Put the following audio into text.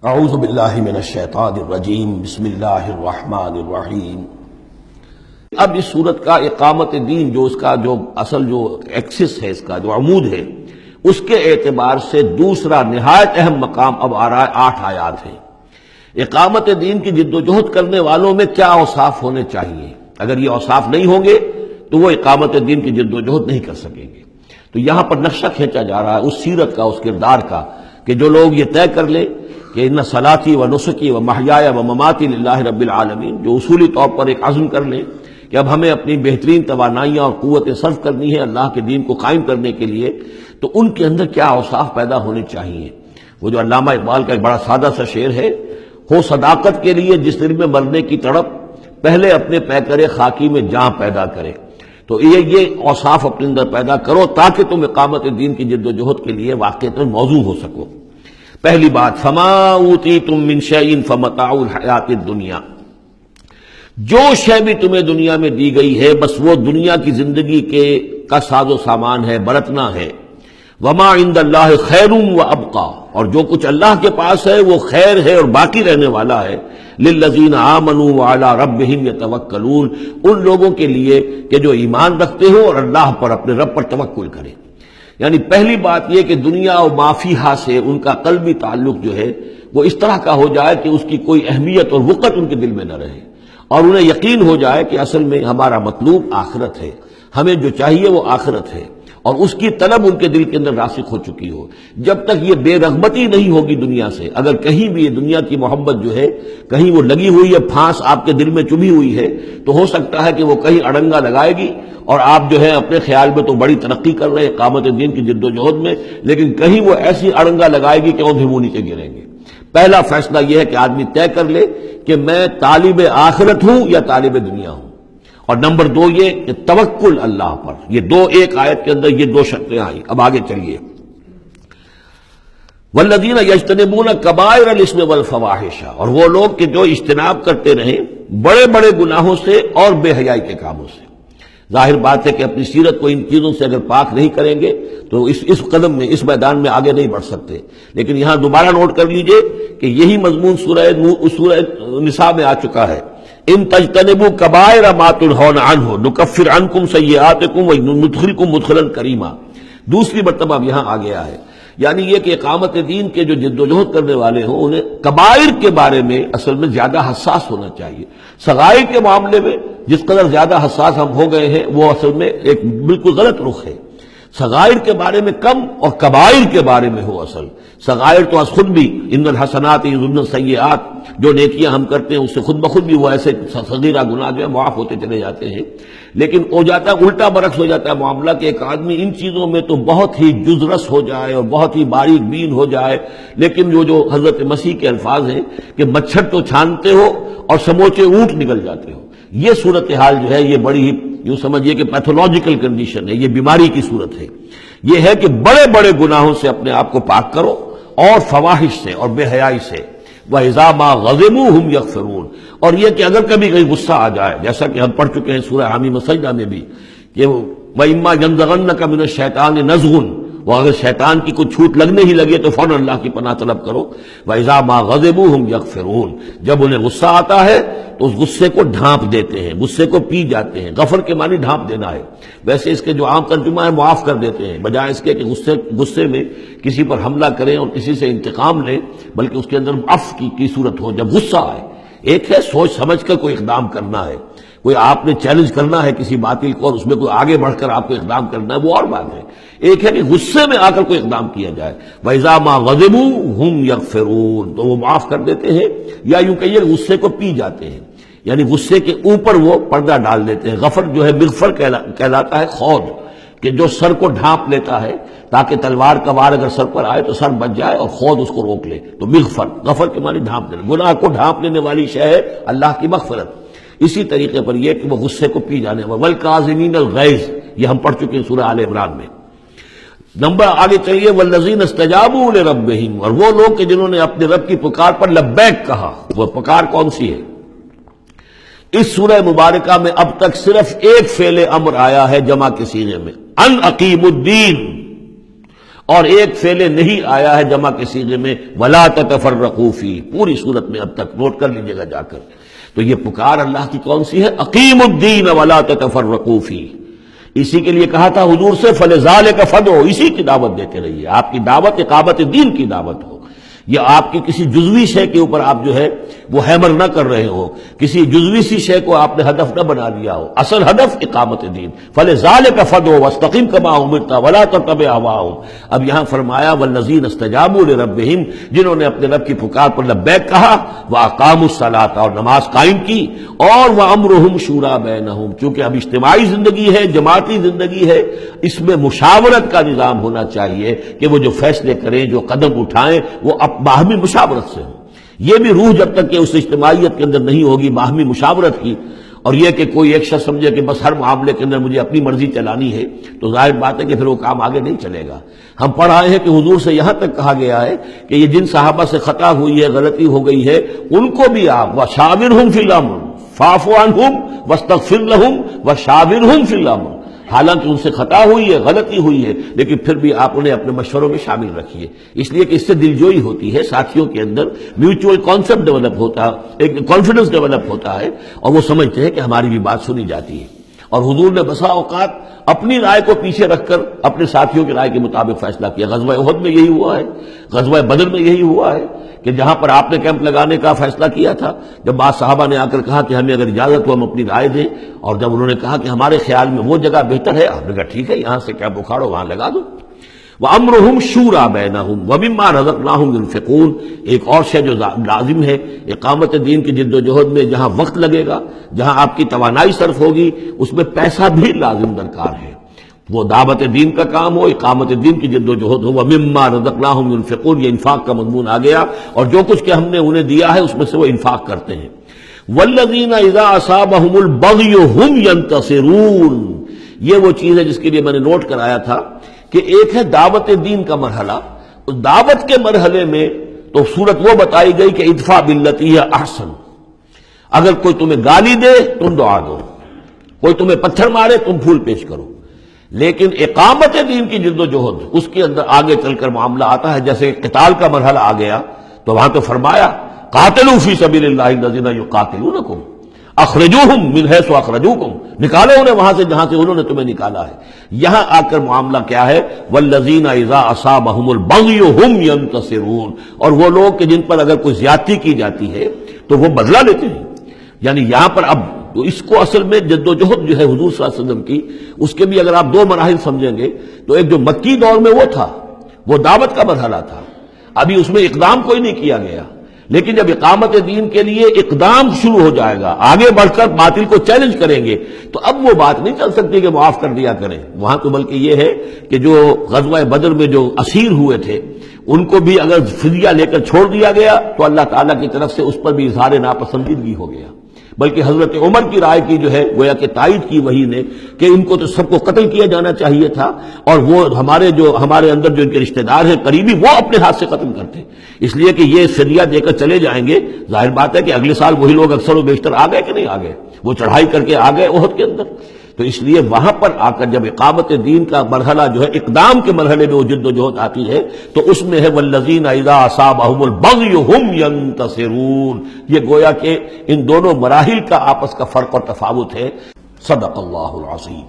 اعوذ باللہ من الشیطان الرجیم بسم اللہ الرحمن الرحیم۔ اب اس صورت کا اقامت دین جو اس کا جو اصل جو ایکسس ہے، اس کا جو عمود ہے، اس کے اعتبار سے دوسرا نہایت اہم مقام اب آ رہا ہے۔ 8 آیات ہیں۔ اقامت دین کی جدوجہد کرنے والوں میں کیا اوصاف ہونے چاہیے؟ اگر یہ اوصاف نہیں ہوں گے تو وہ اقامت دین کی جدوجہد نہیں کر سکیں گے۔ تو یہاں پر نقشہ کھینچا جا رہا ہے اس سیرت کا، اس کردار کا، کہ جو لوگ یہ طے کر لیں کہ ان صلاتی و نسکی و محیایا و مماتی للہ رب العالمین، جو اصولی طور پر ایک عزم کر لیں کہ اب ہمیں اپنی بہترین توانائیاں اور قوتیں صرف کرنی ہے اللہ کے دین کو قائم کرنے کے لیے، تو ان کے اندر کیا اوصاف پیدا ہونے چاہیے؟ وہ جو علامہ اقبال کا ایک بڑا سادہ سا شعر ہے، ہو صداقت کے لیے جس دل میں مرنے کی تڑپ، پہلے اپنے پیکرے خاکی میں جاں پیدا کرے۔ تو یہ اوصاف اپنے اندر پیدا کرو تاکہ تم اقامت دین کی جدوجہد کے لیے واقعتاً موضوع ہو سکو۔ پہلی بات، فما اوتیتم من شیء فمتاع الحیات الدنیا، جو شے بھی تمہیں دنیا میں دی گئی ہے بس وہ دنیا کی زندگی کا ساز و سامان ہے، برتنا ہے۔ وما عند اللہ خیر وابقی، اور جو کچھ اللہ کے پاس ہے وہ خیر ہے اور باقی رہنے والا ہے۔ للذین آمنوا وعلی ربہم یتوکلون، ان لوگوں کے لیے کہ جو ایمان رکھتے ہو اور اللہ پر، اپنے رب پر توکل کریں۔ یعنی پہلی بات یہ کہ دنیا و ما فیہا سے ان کا قلبی تعلق جو ہے وہ اس طرح کا ہو جائے کہ اس کی کوئی اہمیت اور وقت ان کے دل میں نہ رہے، اور انہیں یقین ہو جائے کہ اصل میں ہمارا مطلوب آخرت ہے، ہمیں جو چاہیے وہ آخرت ہے، اور اس کی طلب ان کے دل کے اندر راسخ ہو چکی ہو۔ جب تک یہ بے رغبتی نہیں ہوگی دنیا سے، اگر کہیں بھی یہ دنیا کی محبت جو ہے کہیں وہ لگی ہوئی ہے، پھانس آپ کے دل میں چبھی ہوئی ہے، تو ہو سکتا ہے کہ وہ کہیں اڑنگا لگائے گی اور آپ جو ہے اپنے خیال میں تو بڑی ترقی کر رہے ہیں اقامت دین کی جدوجہد میں، لیکن کہیں وہ ایسی اڑنگا لگائے گی کہ وہ بھی منہ نیچے گریں گے۔ پہلا فیصلہ یہ ہے کہ آدمی طے کر لے کہ میں طالب آخرت ہوں یا طالب دنیا ہوں، اور نمبر 2 یہ کہ توکل اللہ پر۔ یہ ایک آیت کے اندر یہ 2 شرطیں آئیں۔ اب آگے چلیے، والذین یجتنبون کبائر الاسم والفواحش، اور وہ لوگ کہ جو اجتناب کرتے رہیں بڑے بڑے گناہوں سے اور بے حیائی کے کاموں سے۔ ظاہر بات ہے کہ اپنی سیرت کو ان چیزوں سے اگر پاک نہیں کریں گے تو اس قدم میں، اس میدان میں آگے نہیں بڑھ سکتے۔ لیکن یہاں دوبارہ نوٹ کر لیجئے کہ یہی مضمون سورہ نساء میں آ چکا ہے، ان تجتنبوا کبائر ما تنہون عنہ نکفر عنکم سیئاتکم وندخلکم مدخلا کریما۔ دوسری مرتبہ اب یہاں آ گیا ہے، یعنی یہ کہ اقامت دین کے جو جدوجہد کرنے والے ہوں انہیں کبائر کے بارے میں اصل میں زیادہ حساس ہونا چاہیے۔ صغائر کے معاملے میں جس قدر زیادہ حساس ہم ہو گئے ہیں وہ اصل میں ایک بالکل غلط رخ ہے۔ صغائر کے بارے میں کم اور کبائر کے بارے میں ہو اصل۔ صغائر تو از خود بھی ان الحسنات یذهبن السیئات، جو نیکیاں ہم کرتے ہیں اس سے خود بخود بھی وہ ایسے صغیرہ گناہ جو ہے معاف ہوتے چلے جاتے ہیں، لیکن ہو جاتا ہے الٹا برعکس ہو جاتا ہے معاملہ کہ ایک آدمی ان چیزوں میں تو بہت ہی جزرس ہو جائے اور بہت ہی باریک بین ہو جائے، لیکن جو حضرت مسیح کے الفاظ ہیں کہ مچھر تو چھانتے ہو اور سموچے اونٹ نکل جاتے ہو، یہ صورتحال جو ہے یہ بڑی ہی یوں سمجھیے کہ پیتھولوجیکل کنڈیشن ہے، یہ بیماری کی صورت ہے۔ یہ ہے کہ بڑے بڑے گناہوں سے اپنے آپ کو پاک کرو اور فواحش سے اور بے حیائی سے۔ وَإِذَا مَا غَضِبُوا هُمْ يَغْفِرُونَ، اور یہ کہ اگر کبھی کہیں غصہ آ جائے، جیسا کہ ہم پڑھ چکے ہیں سورہ حمیم سجدہ میں بھی کہ وَإِمَّا يَنزَغَنَّكَ مِنَ الشَّيْطَانِ نَزْغٌ، وہ اگر شیطان کی کوئی چھوٹ لگنے ہی لگے تو فوراً اللہ کی پناہ طلب کرو۔ وَإِذَا مَا غَضِبُوا هُمْ يَغْفِرُونَ، جب انہیں غصہ آتا ہے تو اس غصے کو ڈھانپ دیتے ہیں، غصے کو پی جاتے ہیں۔ غفر کے معنی ڈھانپ دینا ہے، ویسے اس کے جو عام ترجمہ ہے معاف کر دیتے ہیں، بجائے اس کے کہ غصے میں کسی پر حملہ کریں اور کسی سے انتقام لیں، بلکہ اس کے اندر عفو کی صورت ہو جب غصہ آئے۔ ایک ہے سوچ سمجھ کر کوئی اقدام کرنا ہے، کوئی آپ نے چیلنج کرنا ہے کسی باطل کو اور اس میں کوئی آگے بڑھ کر آپ کو اقدام کرنا ہے، وہ اور بات ہے۔ ایک ہے کہ غصے میں آ کر کوئی اقدام کیا جائے۔ وَإِذَا مَا غَضِبُوا هُمْ يَغْفِرُونَ، تو وہ معاف کر دیتے ہیں، یا یوں کہیے غصے کو پی جاتے ہیں، یعنی غصے کے اوپر وہ پردہ ڈال دیتے ہیں۔ غفر جو ہے مغفر کہلاتا ہے خود، کہ جو سر کو ڈھانپ لیتا ہے تاکہ تلوار کا وار اگر سر پر آئے تو سر بچ جائے اور خود اس کو روک لے، تو مغفر، غفر کے معنی ڈھانپ دینا، گناہ کو ڈھانپ لینے والی شے ہے اللہ کی مغفرت۔ اسی طریقے پر یہ کہ وہ غصے کو پی جانے والا، وَالْكَاظِمِينَ الْغَيْظَ، یہ ہم پڑھ چکے ہیں سورہ آل عمران میں۔ نمبر آگے چلیے، وَالَّذِينَ اسْتَجَابُوا لِرَبِّهِمْ، اور وہ لوگ کہ جنہوں نے اپنے رب کی پکار پر لبیک کہا۔ وہ پکار کون سی ہے؟ اس سورہ مبارکہ میں اب تک صرف ایک فعل امر آیا ہے جمع کے صیغے میں، ان اقیم الدین، اور ایک فعل نہیں آیا ہے جمع کے صیغے میں ولا تتفرقوا فی، پوری صورت میں اب تک نوٹ کر لیجیے گا جا کر. تو یہ پکار اللہ کی کون سی ہے؟ اقیموا الدین ولا تتفرقوا فی. اسی کے لیے کہا تھا حضور سے فلذالک فدعوا، اسی کی دعوت دیتے رہیے. آپ کی دعوت اقامت دین کی دعوت ہو، یا آپ کی کسی جزوی شے کے اوپر آپ جو ہے وہ ہیمر نہ کر رہے ہو، کسی جزوی سی شے کو آپ نے ہدف نہ بنا لیا ہو، اصل ہدف اقامت دین. فلذالک فدعوا واستقم کما امرت ولا تتبع اهواهم. اب یہاں فرمایا والذین استجابوا لربهم، جنہوں نے اپنے رب کی پکار پر لبیک کہا، واقاموا الصلاۃ، اور نماز قائم کی، اور وامرهم شورى بینہم، چونکہ اب اجتماعی زندگی ہے، جماعتی زندگی ہے، اس میں مشاورت کا نظام ہونا چاہیے کہ وہ جو فیصلے کریں، جو قدم اٹھائیں، وہ باہمی مشاورت سے ہو. یہ بھی روح جب تک کہ اس اجتماعیت کے اندر نہیں ہوگی باہمی مشاورت کی، اور یہ کہ کوئی ایک شخص سمجھے کہ بس ہر معاملے کے اندر مجھے اپنی مرضی چلانی ہے، تو ظاہر بات ہے کہ پھر وہ کام آگے نہیں چلے گا. ہم پڑھ آئے ہیں کہ حضور سے یہاں تک کہا گیا ہے کہ یہ جن صحابہ سے خطا ہوئی ہے، غلطی ہو گئی ہے، ان کو بھی آپ وشاورہم فی الامر فاعف عنہم واستغفر لہم وشاورہم فی الامر. حالانکہ ان سے خطا ہوئی ہے، غلطی ہوئی ہے، لیکن پھر بھی آپ انہیں اپنے مشوروں میں شامل رکھیے، اس لیے کہ اس سے دلجوئی ہوتی ہے، ساتھیوں کے اندر میوچول کانسیپٹ ڈیولپ ہوتا ہے، ایک کانفیڈنس ڈیولپ ہوتا ہے، اور وہ سمجھتے ہیں کہ ہماری بھی بات سنی جاتی ہے. اور حضور نے بسا اوقات اپنی رائے کو پیچھے رکھ کر اپنے ساتھیوں کی رائے کے مطابق فیصلہ کیا. غزوہ احد میں یہی ہوا ہے، غزوہ بدر میں یہی ہوا ہے کہ جہاں پر آپ نے کیمپ لگانے کا فیصلہ کیا تھا، جب بعض صحابہ نے آ کر کہا کہ ہمیں اگر اجازت ہو ہم اپنی رائے دیں، اور جب انہوں نے کہا کہ ہمارے خیال میں وہ جگہ بہتر ہے، آپ نے کہا ٹھیک ہے، یہاں سے کیمپ اکھاڑو، وہاں لگا دو. وَأَمْرُهُمْ شُورَى بَيْنَهُمْ وَمِمَّا رَزَقْنَاهُمْ يُنْفِقُونَ. ایک اور شے جو لازم ہے اقامت دین کی جد و جہد میں، جہاں وقت لگے گا، جہاں آپ کی توانائی صرف ہوگی، اس میں پیسہ بھی لازم درکار ہے. وہ دعوت دین کا کام ہو، اقامت دین کی جد و جہد ہو. وَمِمَّا رَزَقْنَاهُمْ يُنْفِقُونَ، یہ انفاق کا مضمون آ گیا، اور جو کچھ کہ ہم نے انہیں دیا ہے اس میں سے وہ انفاق کرتے ہیں. وَالَّذِينَ إِذَا أَصَابَهُمُ الْبَغْيُ هُمْ يَنْتَصِرُونَ. یہ وہ چیز ہے جس کے لیے میں نے نوٹ کرایا تھا کہ ایک ہے دعوت دین کا مرحلہ، اس دعوت کے مرحلے میں تو صورت وہ بتائی گئی کہ ادفع باللتی ہی احسن. اگر کوئی تمہیں گالی دے تم دعا دو، کوئی تمہیں پتھر مارے تم پھول پیش کرو. لیکن اقامت دین کی جد و جہد، اس کے اندر آگے چل کر معاملہ آتا ہے. جیسے قتال کا مرحلہ آ گیا تو وہاں تو فرمایا قاتلوا فی سبیل اللہ الذین یقاتلونکم اخرجوہم من حیث اخرجوکم، نکالو انہیں وہاں سے جہاں سے انہوں نے تمہیں نکالا ہے. یہاں آ کر معاملہ کیا ہے؟ والذین اذا اصابہم البغی ہم ینتصرون. اور وہ لوگ کہ جن پر اگر کوئی زیادتی کی جاتی ہے تو وہ بدلہ لیتے ہیں. یعنی یہاں پر اب تو اس کو اصل میں جد و جہد جو ہے حضور صلی اللہ علیہ وسلم کی، اس کے بھی اگر آپ دو مراحل سمجھیں گے تو ایک جو مکی دور میں وہ تھا، وہ دعوت کا مرحلہ تھا، ابھی اس میں اقدام کوئی نہیں کیا گیا. لیکن جب اقامت دین کے لیے اقدام شروع ہو جائے گا، آگے بڑھ کر باطل کو چیلنج کریں گے، تو اب وہ بات نہیں چل سکتی کہ معاف کر دیا کریں. وہاں تو بلکہ یہ ہے کہ جو غزوہ بدر میں جو اسیر ہوئے تھے ان کو بھی اگر فدیہ لے کر چھوڑ دیا گیا تو اللہ تعالیٰ کی طرف سے اس پر بھی اظہار ناپسندیدگی ہو گیا. بلکہ حضرت عمر کی رائے کی جو ہے گویا کہ تائید کی وہی نے کہ ان کو تو سب کو قتل کیا جانا چاہیے تھا، اور وہ ہمارے اندر جو ان کے رشتہ دار ہیں قریبی، وہ اپنے ہاتھ سے قتل کرتے، اس لیے کہ یہ فدیہ دے کر چلے جائیں گے. ظاہر بات ہے کہ اگلے سال وہی لوگ اکثر و بیشتر آ گئے کہ نہیں آ گئے، وہ چڑھائی کر کے آ گئے احد کے اندر. تو اس لیے وہاں پر آ کر جب اقامت دین کا مرحلہ جو ہے اقدام کے مرحلے میں وہ جد و جہد آتی ہے تو اس میں ہے والذین اذا اصابہم البغی ہم ینتصرون. یہ گویا کہ ان دونوں مراحل کا آپس کا فرق اور تفاوت ہے. صدق اللہ العظیم.